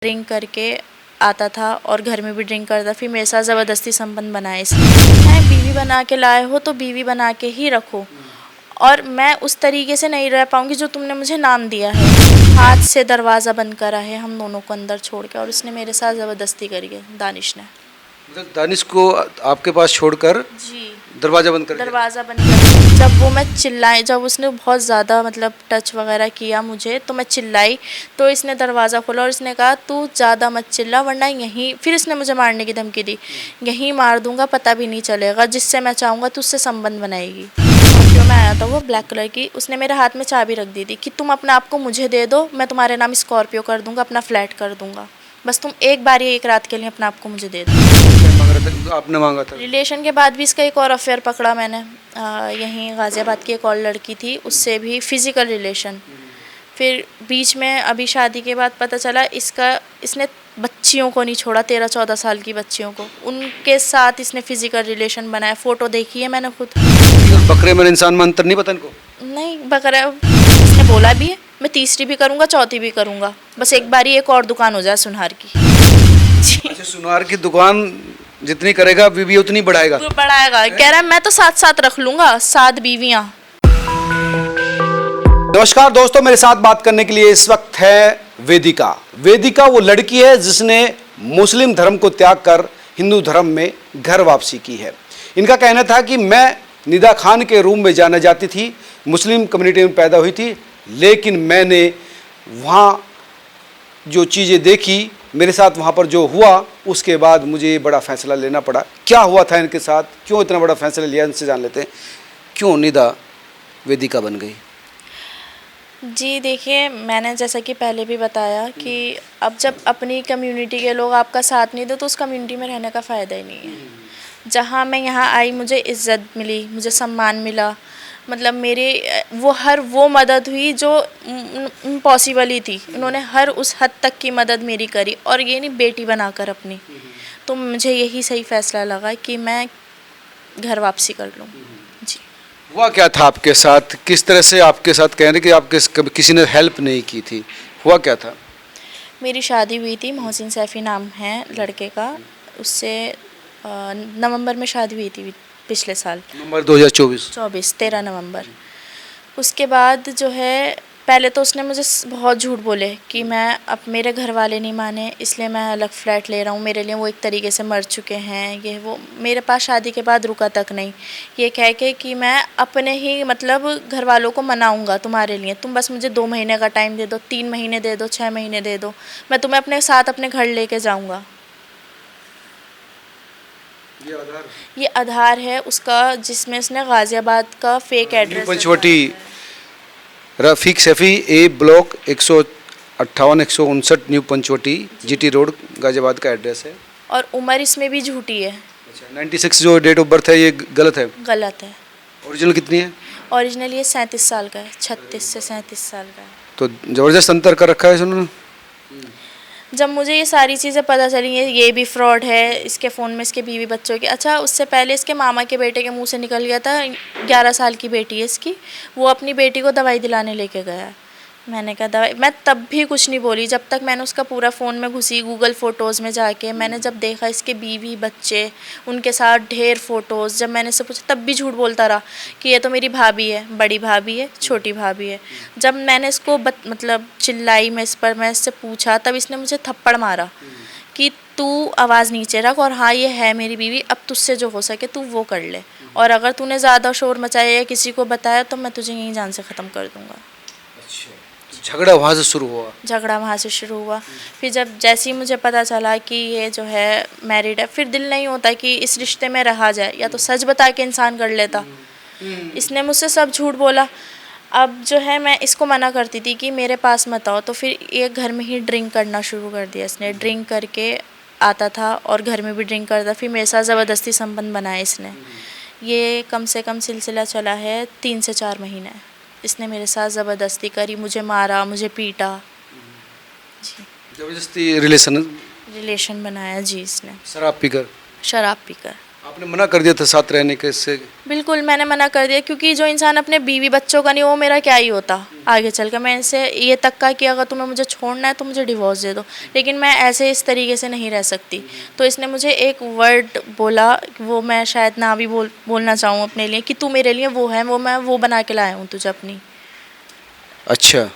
Drink करके आता था और घर में भी ड्रिंक करता, फिर मेरे साथ ज़बरदस्ती संबंध बनाए इसने। बीवी बना के लाए हो तो बीवी बना के ही रखो, और मैं उस तरीके से नहीं रह पाऊंगी जो तुमने मुझे नाम दिया है। हाथ से दरवाज़ा बंद करा है हम दोनों को अंदर छोड़ के, और उसने मेरे साथ ज़बरदस्ती करी है, दानिश ने। मतलब दानिश को आपके पास छोड़कर जी, दरवाजा बंद कर दिया? दरवाज़ा बंद कर। जब वो मैं चिल्लाई, जब उसने बहुत ज़्यादा मतलब टच वगैरह किया मुझे, तो मैं चिल्लाई, तो इसने दरवाज़ा खोला और इसने कहा तू ज़्यादा मत चिल्ला वरना यहीं, फिर इसने मुझे मारने की धमकी दी, यहीं मार दूंगा पता भी नहीं चलेगा, जिससे मैं चाहूँगा तो उससे संबंध बनाएगी। जो मैं आया था वो ब्लैक कलर की, उसने मेरे हाथ में चाबी रख दी थी कि तुम अपने आप को मुझे दे दो, मैं तुम्हारे नाम स्कॉर्पियो कर दूंगा, अपना फ्लैट कर दूंगा, बस तुम एक बार या एक रात के लिए अपने आप को मुझे दे दो। क्या मांग रहा था? आपने मांगा था? रिलेशन के बाद भी इसका एक और अफेयर पकड़ा मैंने। यहीं गाज़ियाबाद की एक और लड़की थी, उससे भी फिज़िकल रिलेशन। फिर बीच में अभी शादी के बाद पता चला इसने बच्चियों को नहीं छोड़ा, 13-14 साल की बच्चियों को, उनके साथ इसने फिज़िकल रिलेशन बनाया। फ़ोटो देखी है मैंने खुद। बकरे में इंसान में अंतर नहीं पता इनको? नहीं बकरा, इसने बोला भी है मैं तीसरी भी करूँगा, चौथी भी करूँगा, बस एक बारी एक और दुकान हो जाए सुनार की। अच्छा, सुनार की दुकान जितनी करेगा बीवी उतनी बढ़ाएगा? वो बढ़ाएगा, कह रहा है मैं तो साथ साथ रख लूँगा 7 बीवियाँ। नमस्कार दोस्तों, मेरे साथ बात करने के लिए इस वक्त है वेदिका। वेदिका वो लड़की है जिसने मुस्लिम धर्म को त्याग कर हिंदू धर्म में घर वापसी की है। इनका कहना था कि मैं निदा खान के रूम में जाना जाती थी, मुस्लिम कम्युनिटी में पैदा हुई थी, लेकिन मैंने वहाँ जो चीज़ें देखी, मेरे साथ वहाँ पर जो हुआ, उसके बाद मुझे ये बड़ा फैसला लेना पड़ा। क्या हुआ था इनके साथ, क्यों इतना बड़ा फैसला लिया, इनसे जान लेते हैं। क्यों निदा वेदिका बन गई? जी देखिए, मैंने जैसा कि पहले भी बताया कि अब जब अपनी कम्युनिटी के लोग आपका साथ नहीं दे तो उस कम्युनिटी में रहने का फ़ायदा ही नहीं है। जहाँ मैं यहाँ आई मुझे इज़्ज़त मिली, मुझे सम्मान मिला, मतलब मेरे वो मदद हुई जो इम्पॉसिबल ही थी। उन्होंने हर उस हद तक की मदद मेरी करी, और ये नहीं बेटी बनाकर अपनी। तो मुझे यही सही फ़ैसला लगा कि मैं घर वापसी कर लूँ। जी। हुआ क्या था आपके साथ? किस तरह से आपके साथ कह रहे कि आपके किसी ने हेल्प नहीं की थी? हुआ क्या था? मेरी शादी हुई थी, मोहसिन सैफ़ी नाम है लड़के का, उससे नवंबर में शादी हुई थी पिछले साल। नवंबर 2024? 13 नवंबर। उसके बाद जो है, पहले तो उसने मुझे बहुत झूठ बोले कि मैं, अब मेरे घर वाले नहीं माने इसलिए मैं अलग फ़्लैट ले रहा हूँ, मेरे लिए वो एक तरीके से मर चुके हैं, ये वो। मेरे पास शादी के बाद रुका तक नहीं, ये कह के कि मैं अपने ही मतलब घर वालों को मनाऊँगा तुम्हारे लिए, तुम बस मुझे 2 महीने का टाइम दे दो, 3 महीने दे दो, 6 महीने दे दो, मैं तुम्हें अपने साथ अपने घर लेके जाऊँगा। ये आधार है उसका, जिसमें उसने गाज़ियाबाद का fake address Panchvati Rafiq Saifi A block 158-159 new Panchvati GT road Ghaziabad का एड्रेस है। और उम्र इसमें भी झूठी है। अच्छा, 96 जो डेट ऑफ बर्थ है ये गलत है? गलत है। ओरिजिनल कितनी है? ओरिजिनल ये 37 साल का है, 36 से 37 साल का है। तो ज़बरदस्त अंतर कर रखा है उन्होंने। जब मुझे ये सारी चीज़ें पता चली, ये भी फ्रॉड है, इसके फ़ोन में इसके बीवी बच्चों की, अच्छा उससे पहले इसके मामा के बेटे के मुंह से निकल गया था, 11 साल की बेटी है इसकी, वो अपनी बेटी को दवाई दिलाने लेके गया। मैंने कहा दवाई, मैं तब भी कुछ नहीं बोली, जब तक मैंने उसका पूरा फ़ोन में घुसी, गूगल फ़ोटोज़ में जाके मैंने जब देखा इसके बीवी बच्चे, उनके साथ ढेर फ़ोटोज़, जब मैंने इससे पूछा तब भी झूठ बोलता रहा कि ये तो मेरी भाभी है, बड़ी भाभी है, छोटी भाभी है। जब मैंने इसको मतलब चिल्लाई, मैं इस पर, मैं इससे पूछा, तब इसने मुझे थप्पड़ मारा कि तू आवाज़ नीचे रख, और हाँ ये है मेरी बीवी, अब तुझसे जो हो सके तू वो कर ले, और अगर तूने ज़्यादा शोर मचाया या किसी को बताया तो मैं तुझे यहीं जान से ख़त्म कर दूँगा। झगड़ा वहाँ से शुरू हुआ? झगड़ा वहाँ से शुरू हुआ। फिर जब जैसे ही मुझे पता चला कि ये जो है मैरिड है, फिर दिल नहीं होता कि इस रिश्ते में रहा जाए, या तो सच बता के इंसान कर लेता। इसने मुझसे सब झूठ बोला। अब जो है मैं इसको मना करती थी कि मेरे पास मत आओ, तो फिर ये घर में ही ड्रिंक करना शुरू कर दिया इसने। ड्रिंक करके आता था और घर में भी ड्रिंक करता, फिर मेरे साथ ज़बरदस्ती संबंध बनाया इसने। ये कम से कम सिलसिला चला है 3 से 4 महीने। इसने मेरे साथ ज़बरदस्ती करी, मुझे मारा, मुझे पीटा। जी, जबरदस्ती रिलेशन रिलेशन बनाया जी इसने, शराब पीकर। शराब पीकर। आपने मना कर दिया था साथ रहने के इससे? बिल्कुल मैंने मना कर दिया, क्योंकि जो इंसान अपने बीवी बच्चों का नहीं, वो मेरा क्या ही होता आगे चल कर। मैं इनसे ये तक कहा कि अगर तुम्हें मुझे छोड़ना है तो मुझे डिवोर्स दे दो, लेकिन मैं ऐसे इस तरीके से नहीं रह सकती। तो इसने मुझे एक वर्ड बोला, वो मैं शायद ना भी बोलना चाहूँ अपने लिए, कि तू मेरे लिए वो है, वो मैं वो बना के लाया हूँ तुझे अपनी। अच्छा।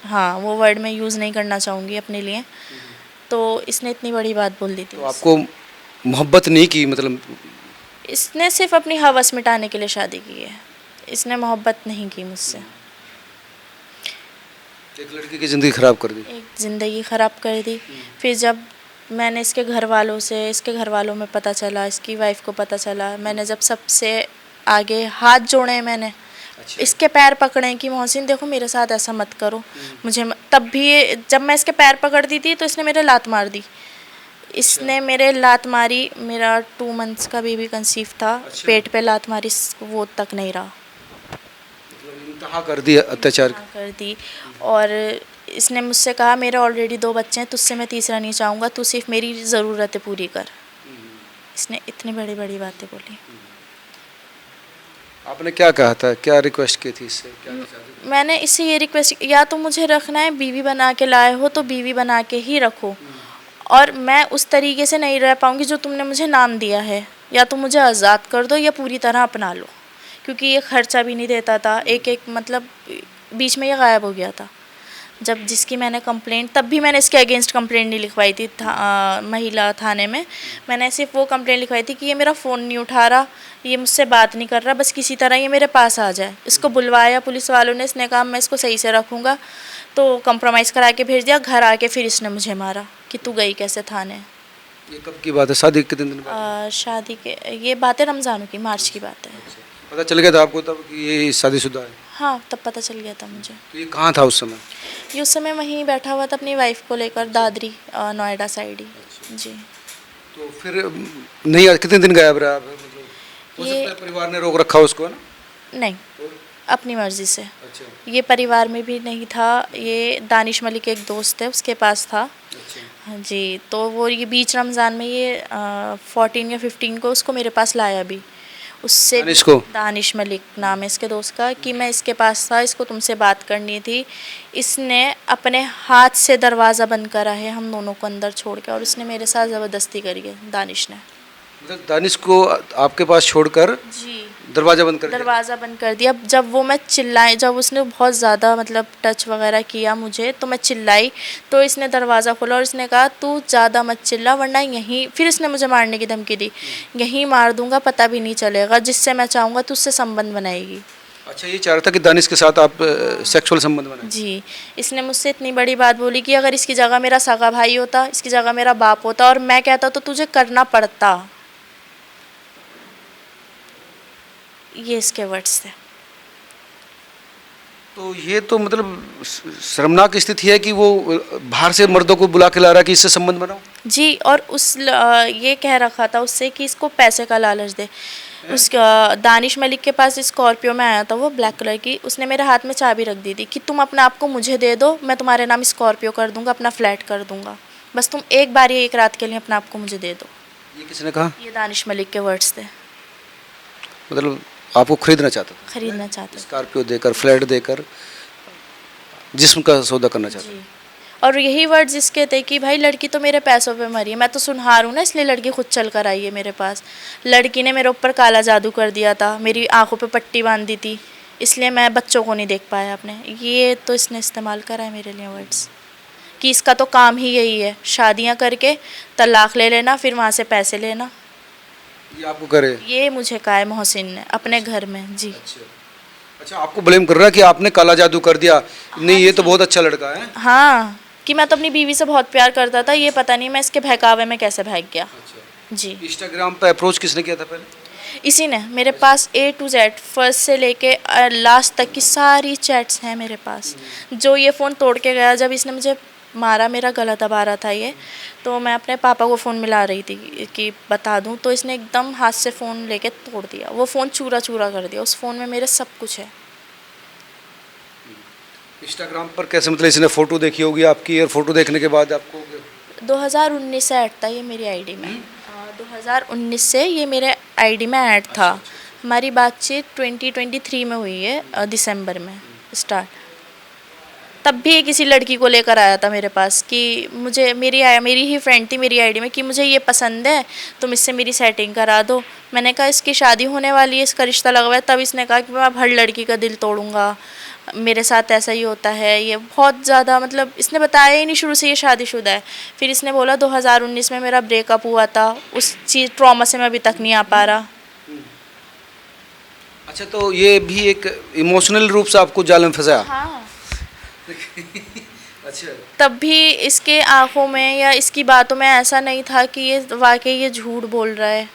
हाँ, वो वर्ड मैं यूज़ नहीं करना चाहूँगी अपने लिए। तो इसने इतनी बड़ी बात बोल दी थी। तो आपको मोहब्बत नहीं की मतलब? इसने सिर्फ अपनी हवस मिटाने के लिए शादी की है, इसने मोहब्बत नहीं की मुझसे। एक लड़की की ज़िंदगी ख़राब कर दी। एक ज़िंदगी ख़राब कर दी। फिर जब मैंने इसके घर वालों से, इसके घर वालों में पता चला, इसकी वाइफ को पता चला, मैंने जब सबसे आगे हाथ जोड़े, मैंने अच्छा। इसके पैर पकड़े कि मोहसिन देखो मेरे साथ ऐसा मत करो, तब भी जब मैं इसके पैर पकड़ती थी तो इसने मेरे लात मार दी। इसने मेरे लात मारी, मेरा 2 मंथ्स का बेबी कंसीव था। अच्छा। पेट पे लात मारी, वो तक नहीं रहा। इंतहा कर दिया अत्याचार। हाँ, कर दी। और इसने मुझसे कहा मेरे ऑलरेडी 2 बच्चे हैं, तुझसे मैं तीसरा नहीं चाहूँगा, तू सिर्फ मेरी ज़रूरतें पूरी कर। इसने इतनी बड़ी बड़ी बातें बोली। आपने क्या कहा था, क्या रिक्वेस्ट की थी इससे, क्या चाहते थे? मैंने इससे ये रिक्वेस्ट, या तो मुझे रखना है, बीवी बना के लाए हो तो बीवी बना के ही रखो, और मैं उस तरीके से नहीं रह पाऊँगी जो तुमने मुझे नाम दिया है। या तो मुझे आज़ाद कर दो या पूरी तरह अपना लो, क्योंकि ये खर्चा भी नहीं देता था। एक मतलब बीच में ये गायब हो गया था। जब जिसकी मैंने कंप्लेंट, तब भी मैंने इसके अगेंस्ट कंप्लेंट नहीं लिखवाई थी महिला थाने में। मैंने सिर्फ वो कंप्लेंट लिखवाई थी कि ये मेरा फ़ोन नहीं उठा रहा, ये मुझसे बात नहीं कर रहा, बस किसी तरह ये मेरे पास आ जाए। इसको बुलवाया पुलिस वालों ने, इसने कहा मैं इसको सही से रखूँगा, तो कंप्रोमाइज़ करा के भेज दिया। घर आके फिर इसने मुझे मारा कि तू गई कैसे थाने। ये कब की बात है, शादी के दिन बाद? शादी के, ये बात है रमज़ान की, मार्च की बात है। पता चल गया था आपको तब कि ये शादीशुदा है? हाँ, तब पता चल गया था मुझे। तो ये कहाँ था उस समय? ये उस समय वहीं बैठा हुआ था अपनी वाइफ को लेकर, दादरी नोएडा साइड ही। जी। तो फिर नहीं, कितने दिन गायब रहा? मतलब हो ये- सकता है परिवार ने रोक रखा उसको, है ना? नहीं, तो? अपनी मर्ज़ी से। अच्छा। ये परिवार में भी नहीं था, ये दानिश मलिक एक दोस्त है उसके पास था। अच्छा। हाँ जी, तो वो ये बीच रमज़ान में ये 14 या 15 को उसको मेरे पास लाया भी। उससे दानिश को? दानिश मलिक नाम है इसके दोस्त का, कि मैं इसके पास था, इसको तुमसे बात करनी थी। इसने अपने हाथ से दरवाज़ा बंद करा है हम दोनों को अंदर छोड़ के, और इसने मेरे साथ ज़बरदस्ती करी है दानिश ने। मतलब दानिश को आपके पास छोड़कर जी, दरवाजा बंद कर दिया? दरवाज़ा बंद कर दिया। जब वो मैं चिल्लाई, जब उसने बहुत ज़्यादा मतलब टच वगैरह किया मुझे, तो मैं चिल्लाई, तो इसने दरवाज़ा खोला और इसने कहा तू ज़्यादा मत चिल्ला, वरना यहीं, फिर इसने मुझे मारने की धमकी दी, यहीं मार दूंगा, पता भी नहीं चलेगा, जिससे मैं चाहूँगा तो उससे संबंध बनाएगी। अच्छा, ये चाह रहा था कि दानिश के साथ आप सेक्सुअल संबंध बनाए? जी, इसने मुझसे इतनी बड़ी बात बोली कि अगर इसकी जगह मेरा सगा भाई होता, इसकी जगह मेरा बाप होता, और मैं कहता तो तुझे करना पड़ता। ये इसके वर्ड्स थे। तो ये तो मतलब शर्मनाक स्थिति है कि वो बाहर से मर्दों को बुला के ला रहा है कि इससे संबंध बनाओ। जी, और ये कह रखा था उससे कि इसको पैसे का लालच दे। उसका दानिश मलिक के पास स्कॉर्पियो में आया था वो, ब्लैक कलर की। उसने मेरे हाथ में चाबी रख दी थी कि तुम अपने आप को मुझे दे दो, मैं तुम्हारे नाम स्कॉर्पियो कर दूंगा, अपना फ्लैट कर दूंगा, बस तुम एक बार ये एक रात के लिए अपने आप को मुझे दे दो। ये किसने कहा? ये दानिश मलिक के वर्ड्स थे। मतलब आपको खरीदना चाहता था? खरीदना चाहते थे। स्कॉर्पियो देकर, फ्लैट देकर जिस्म का सौदा करना चाहता जी, और यही वर्ड्स इसके थे कि भाई लड़की तो मेरे पैसों पे मरी है, मैं तो सुनहार हूँ ना, इसलिए लड़की खुद चल कर आई है मेरे पास। लड़की ने मेरे ऊपर काला जादू कर दिया था, मेरी आंखों पे पट्टी बांध दी थी, इसलिए मैं बच्चों को नहीं देख पाया अपने। ये तो इसने इस्तेमाल करा है मेरे लिए वर्ड्स, कि इसका तो काम ही यही है, शादियाँ करके तलाक ले लेना, फिर वहाँ से पैसे लेना। ये आपको करे? ये मुझे कहा है मोहसिन ने अपने घर में। जी। अच्छा, आपको ब्लेम कर रहा है कि आपने काला जादू कर दिया? नहीं, ये तो बहुत अच्छा लड़का है। हाँ, कि मैं तो अपनी बीवी से बहुत प्यार करता था, ये पता नहीं मैं इसके बहकावे में कैसे भाग गया। जी। इंस्टाग्राम पे अप्रोच किसने किया था पहले? इसी ने। मेरे पास A to Z फर्स्ट से लेके लास्ट तक की सारी चैट्स हैं मेरे पास। जो ये फ़ोन तोड़ के गया, जब इसने मुझे मारा, मेरा गला दबा रहा था ये, तो मैं अपने पापा को फ़ोन मिला रही थी कि बता दूं, तो इसने एकदम हाथ से फ़ोन लेके तोड़ दिया। वो फ़ोन चूरा चूरा कर दिया। उस फ़ोन में मेरे सब कुछ है। इंस्टाग्राम पर कैसे, मतलब इसने फ़ोटो देखी होगी आपकी, और फ़ोटो देखने के बाद आपको? 2019 से ऐड था ये मेरी आईडी में। 2019 से ये मेरे आईडी में ऐड था। हमारी बातचीत 2023 में हुई है, दिसंबर में स्टार्ट। तब भी किसी लड़की को लेकर आया था मेरे पास कि मेरी ही फ्रेंड थी मेरी आईडी में कि मुझे ये पसंद है, तुम इससे मेरी सेटिंग करा दो। मैंने कहा इसकी शादी होने वाली है, इसका रिश्ता लगा हुआ है। तब इसने कहा कि मैं अब हर लड़की का दिल तोड़ूंगा, मेरे साथ ऐसा ही होता है। ये बहुत ज़्यादा मतलब इसने बताया ही नहीं शुरू से ये शादीशुदा है। फिर इसने बोला 2019 में मेरा ब्रेकअप हुआ था, उस चीज़ ट्रॉमा से मैं अभी तक नहीं आ पा रहा। अच्छा, तो ये भी एक इमोशनल रूप से आपको जाल में फंसाया? हाँ। अच्छा। तब भी इसके आंखों में या इसकी बातों में ऐसा नहीं था कि ये वाकई ये झूठ बोल रहा है।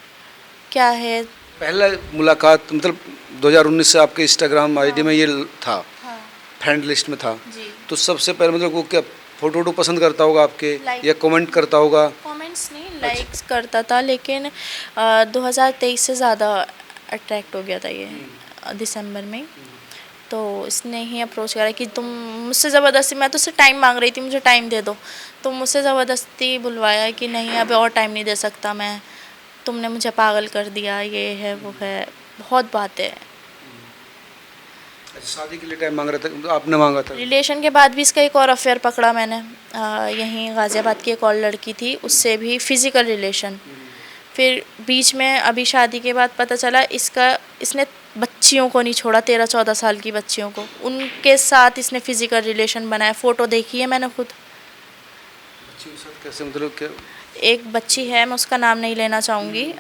क्या है, पहला मुलाकात मतलब 2019 से आपके इंस्टाग्राम आईडी में ये था, हाँ फ्रेंड लिस्ट में था। जी। तो सबसे पहले मतलब वो क्या फोटो वोटो पसंद करता होगा आपके, Like- या कमेंट करता होगा? कमेंट्स नहीं, लाइक्स करता था, लेकिन 2023 से ज़्यादा अट्रैक्ट हो गया था ये दिसंबर में। तो इसने ही अप्रोच करा कि तुम मुझसे ज़बरदस्ती, मैं तो उससे टाइम मांग रही थी, मुझे टाइम दे दो, तो मुझसे ज़बरदस्ती बुलवाया कि नहीं अभी और टाइम नहीं दे सकता मैं, तुमने मुझे पागल कर दिया, ये है वो है, बहुत बातें। अच्छा, शादी के लिए टाइम मांग रहा था, आपने मांगा था? रिलेशन के बाद भी इसका एक और अफेयर पकड़ा मैंने। यहीं गाज़ियाबाद की एक और लड़की थी, उससे भी फिज़िकल रिलेशन। फिर बीच में अभी शादी के बाद पता चला इसने बच्चियों को नहीं छोड़ा, 13-14 साल की बच्चियों को, उनके साथ इसने फिज़िकल रिलेशन बनाया। फ़ोटो देखी है मैंने खुद। बच्चियों के साथ कैसे, मतलब क्या? एक बच्ची है, मैं उसका नाम नहीं लेना चाहूँगी,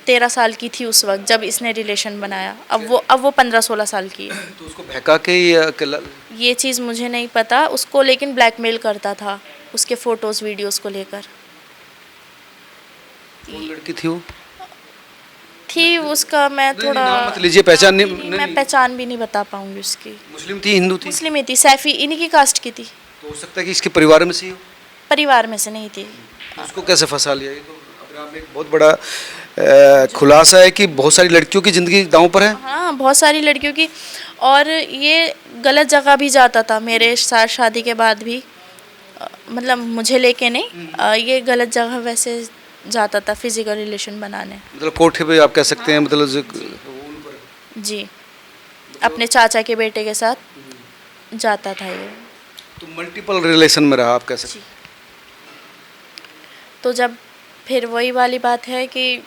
13 साल की थी उस वक्त जब इसने रिलेशन बनाया। अब वो 15-16 साल की है। तो उसको बहका के या ये चीज़ मुझे नहीं पता उसको, लेकिन ब्लैकमेल करता था उसके फ़ोटोज़ वीडियोज़ को लेकर। कौन लड़की थी वो? थी उसका मैं नहीं, थोड़ा नाम मत लीजिए, पहचान नहीं, मैं नहीं। पहचान भी नहीं बता पाऊँगी उसकी। मुस्लिम थी, हिंदू थी? मुस्लिम ही थी, सैफ़ी, इन्हीं की कास्ट की थी। तो हो सकता है कि इसके परिवार में से ही हो। परिवार में से नहीं थी। तो उसको कैसे फंसा लिया? ये तो अपने आप में एक बहुत बड़ा खुलासा है कि बहुत सारी लड़कियों की ज़िंदगी दांव पर है। हाँ, बहुत सारी लड़कियों की, और ये गलत जगह भी जाता था मेरे साथ शादी के बाद भी। मतलब मुझे लेके नहीं, ये गलत जगह वैसे जाता था फिज़िकल रिलेशन बनाने। मतलब कोठे पे आप कह सकते हैं, मतलब जी, अपने चाचा के बेटे के साथ जाता था ये। तो मल्टीपल रिलेशन में रहा, आप कह सकते हैं। तो जब फिर वही वाली बात है कि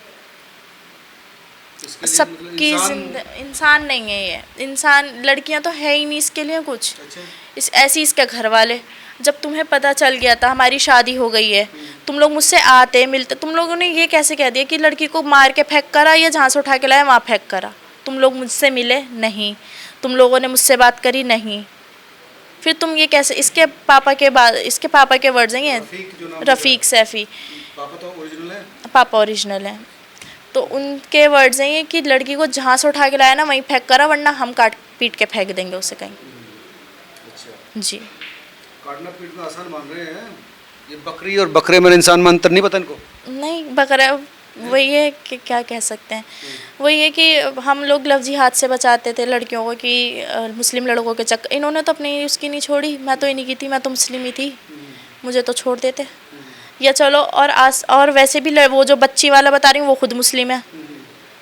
इसके लिए सबकी मतलब इंसान नहीं है ये, इंसान, लड़कियां तो है ही नहीं इसके लिए कुछ। अच्छा। ऐसी इसके घर वाले, जब तुम्हें पता चल गया था हमारी शादी हो गई है, तुम लोग मुझसे आते मिलते, तुम लोगों ने ये कैसे कह दिया कि लड़की को मार के फेंक करा या जहाँ से उठा के लाया वहाँ फेंक करा? तुम लोग मुझसे मिले नहीं, तुम लोगों ने मुझसे बात करी नहीं, फिर तुम ये कैसे? इसके पापा के वर्ड्स हैं ये, रफ़ीक सैफ़ी, पापा तो ओरिजिनल है। पापा ओरिजिनल है, तो उनके वर्ड्स हैं ये कि लड़की को जहाँ से उठा के लाया ना वहीं फेंक करा, वरना हम काट पीट के फेंक देंगे उसे कहीं। अच्छा, जी। काटना पीटना आसान मान रहे हैं। ये बकरी और बकरे में इंसान में अंतर नहीं पता इनको? नहीं, बकरा वही है कि क्या कह सकते हैं, वही है कि हम लोग लफ्जी हाथ से बचाते थे लड़कियों को कि मुस्लिम लड़कों के चक्कर, इन्होंने तो अपनी उसकी नहीं छोड़ी। मैं तो इन्हीं की थी, मैं तो मुस्लिम ही थी, मुझे तो छोड़ देते। या चलो, और वैसे भी वो जो बच्ची वाला बता रही हूँ वो खुद मुस्लिम है,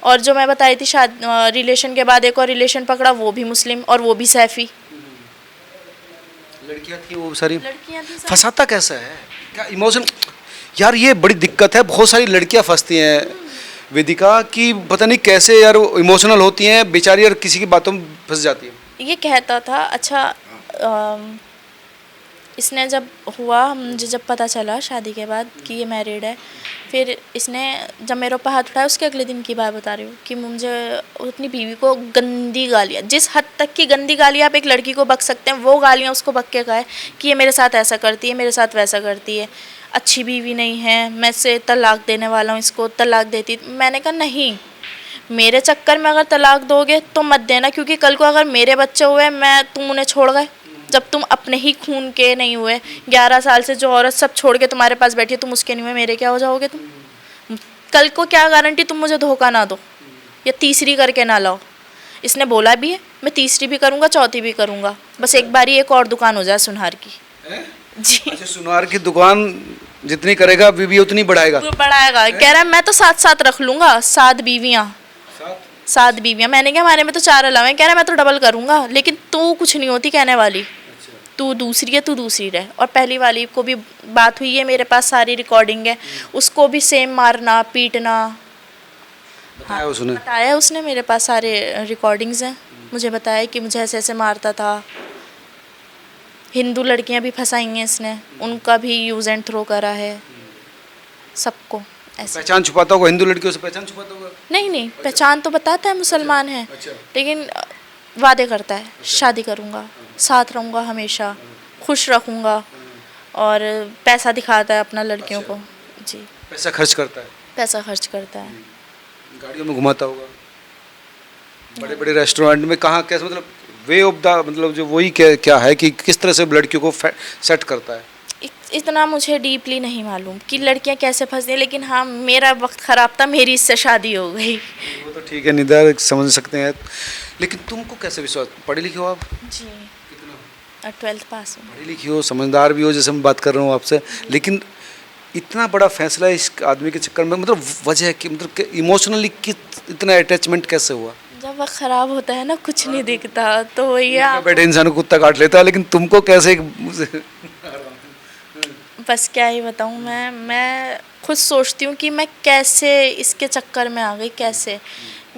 और जो मैं बताई थी रिलेशन के बाद एक और रिलेशन पकड़ा, वो भी मुस्लिम और वो भी सैफ़ी। लड़कियां थी वो सारी? लड़कियां थी सब। फंसाता कैसा है, क्या इमोशन? यार ये बड़ी दिक्कत है, बहुत सारी लड़कियां फंसती हैं वेदिका, कि पता नहीं कैसे यार इमोशनल होती हैं बेचारी और किसी की बातों में फंस जाती है। ये कहता था, अच्छा इसने जब हुआ, मुझे जब पता चला शादी के बाद कि ये मैरिड है, फिर इसने जब मेरे ऊपर हाथ उठाया उसके अगले दिन की बात बता रही हूँ कि मुझे अपनी बीवी को गंदी गालियाँ, जिस हद तक की गंदी गालियाँ आप एक लड़की को बक सकते हैं, वो गालियाँ उसको बक के कहा कि ये मेरे साथ ऐसा करती है, मेरे साथ वैसा करती है, अच्छी बीवी नहीं है, मैं से तलाक देने वाला हूँ, इसको तलाक देती। मैंने कहा नहीं, मेरे चक्कर में अगर तलाक दोगे तो मत देना, क्योंकि कल को अगर मेरे बच्चे हुए, तुम उन्हें छोड़ गए, जब तुम अपने ही खून के नहीं हुए, 11 साल से जो औरत सब छोड़ के तुम्हारे पास बैठी है, तुम उसके नहीं हुए, मेरे क्या हो जाओगे तुम? कल को क्या गारंटी तुम मुझे धोखा ना दो या तीसरी करके ना लाओ। इसने बोला भी है, मैं तीसरी भी करूँगा, चौथी भी करूँगा, बस एक बारी एक और दुकान हो जाए सुनार की। जी। अच्छा, सुनार की दुकान जितनी करेगा बीवी उतनी बढ़ाएगा। वो बढ़ाएगा, कह रहा है मैं तो 7 साथ रख लूंगा, 7 बीवियां। 7 बीवियां। मैंने कहा हमारे में तो 4 अलावा हैं। कह रहा है मैं तो डबल करूंगा, लेकिन तू कुछ नहीं होती कहने वाली, तू दूसरी है, तू दूसरी रह। और पहली वाली को भी बात हुई है, मेरे पास सारी रिकॉर्डिंग है, उसको भी सेम मारना पीटना बताया उसने। बताया उसने, मेरे पास सारे रिकॉर्डिंग्स हैं। मुझे बताया कि मुझे ऐसे ऐसे मारता था। हिंदू लड़कियां भी फंसाई हैं इसने, उनका भी यूज़ एंड थ्रो करा है, सबको ऐसे। पहचान छुपाता होगा, हिंदू लड़कियों से पहचान छुपाता होगा। नहीं नहीं, पहचान तो बताता है मुसलमान है, अच्छा। लेकिन वादे करता है शादी करूँगा, साथ रहूँगा हमेशा, खुश रखूँगा, और पैसा दिखाता है अपना लड़कियों को। जी, पैसा खर्च करता है, पैसा खर्च करता है। गाड़ियों में घुमाता होगा, बड़े बड़े रेस्टोरेंट में, कहाँ कैसे, मतलब वे ऑफ द, मतलब जो वही क्या है कि किस तरह से लड़कियों को सेट करता है। इतना मुझे डीपली नहीं मालूम कि लड़कियां कैसे फंसती हैं, लेकिन हाँ मेरा वक्त ख़राब था, मेरी इससे शादी हो गई। वो तो ठीक है, निदा समझ सकते हैं, लेकिन तुमको कैसे विश्वास, पढ़ी लिखी हो आप? जी, 12th पास हूँ। पढ़ी लिखी हो, समझदार भी हो, जैसे मैं बात कर रहा हूँ आपसे, लेकिन इतना बड़ा फैसला इस आदमी के चक्कर में, मतलब वजह की, मतलब इमोशनली इतना अटैचमेंट कैसे हुआ? जब वक्त ख़राब होता है ना, कुछ नहीं दिखता, तो वही आप बैठे इंसान को कुत्ता काट लेता है, लेकिन तुमको कैसे बस क्या ही बताऊँ मैं खुद सोचती हूँ कि मैं कैसे इसके चक्कर में आ गई, कैसे।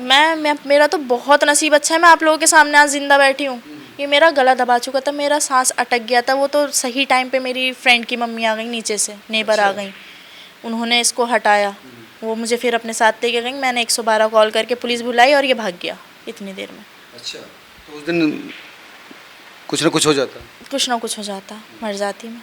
मैं मेरा तो बहुत नसीब अच्छा है, मैं आप लोगों के सामने आज ज़िंदा बैठी हूँ। ये मेरा गला दबा चुका था, मेरा सांस अटक गया था, वो तो सही टाइम पे मेरी फ्रेंड की मम्मी आ गई नीचे से, नेबर आ गई, उन्होंने इसको हटाया, वो मुझे फिर अपने साथ लेके गई। मैंने 112 कॉल करके पुलिस बुलाई और ये भाग गया इतनी देर में। अच्छा, तो उस दिन कुछ ना कुछ हो जाता। कुछ ना कुछ हो जाता, मर जाती मैं।